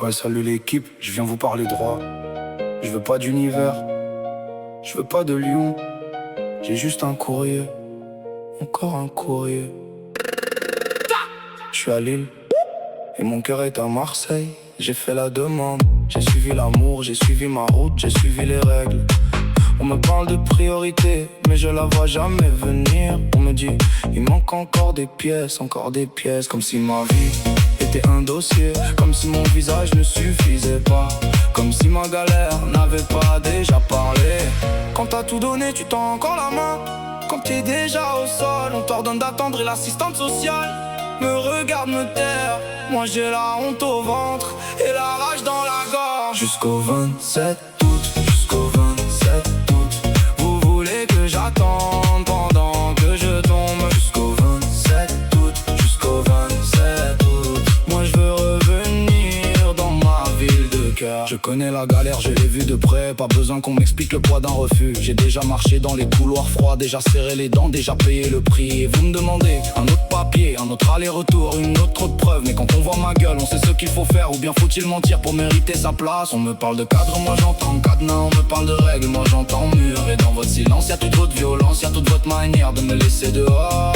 Ouais, salut l'équipe, je viens vous parler droit. Je veux pas d'univers, je veux pas de lion. J'ai juste un courrier, encore un courrier. Je suis à Lille et mon cœur est à Marseille. J'ai fait la demande, j'ai suivi l'amour, j'ai suivi ma route, j'ai suivi les règles. On me parle de priorité, mais je la vois jamais venir. On me dit, il manque encore des pièces, comme si ma vie était un dossier, comme si mon visage ne suffisait pas, comme si ma galère n'avait pas déjà parlé. Quand t'as tout donné, tu tends encore la main. Quand t'es déjà au sol, on t'ordonne d'attendre et l'assistante sociale me regarde me taire. Moi j'ai la honte au ventre et la rage dans la gorge. Jusqu'au 27 août, jusqu'au 27 août, vous voulez que j'attende pendant que je tombe. Jusqu'au 27 août, jusqu'au 27 août, moi je veux revenir dans ma ville de cœur. Je connais la galère, je l'ai vue de près, pas besoin qu'on m'explique le poids d'un refus. J'ai déjà marché dans les couloirs froids, déjà serré les dents, déjà payé le prix. Et vous me demandez un autre papier, un autre aller-retour, une autre preuve. Mais quand on voit ma gueule, on sait ce qu'il faut faire, ou bien faut-il mentir pour mériter sa place. On me parle de cadre, moi j'entends cadenas. On me parle de règles, moi j'entends mur. Et dans votre silence, y'a toute votre violence, y'a toute votre manière de me laisser dehors.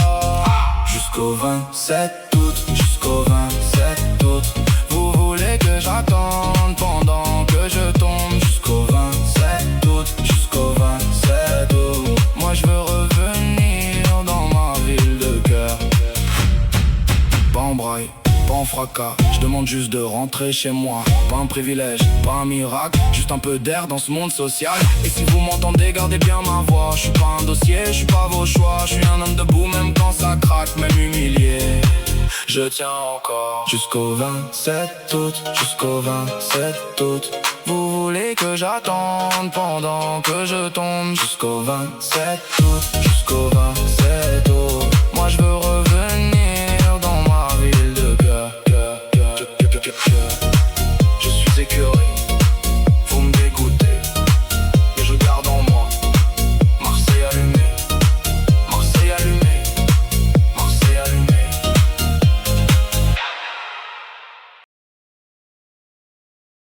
Jusqu'au 27 août, jusqu'au 27 août, vous voulez que j'attende pendant que je tombe. Jusqu'au 27 août, jusqu'au 27 août, moi je veux revenir dans ma ville de cœur. Pas en braille, pas en fracas, je demande juste de rentrer chez moi. Pas un privilège, pas un miracle, juste un peu d'air dans ce monde social. Et si vous m'entendez, gardez bien ma voix. Je suis pas un dossier, je suis pas vos choix. Je suis un homme debout même quand ça craque, même humilié, je tiens encore. Jusqu'au 27 août, jusqu'au 27 août, vous voulez que j'attende pendant que je tombe. Jusqu'au 27 août, jusqu'au 27 août, moi je veux revenir dans ma ville de cœur.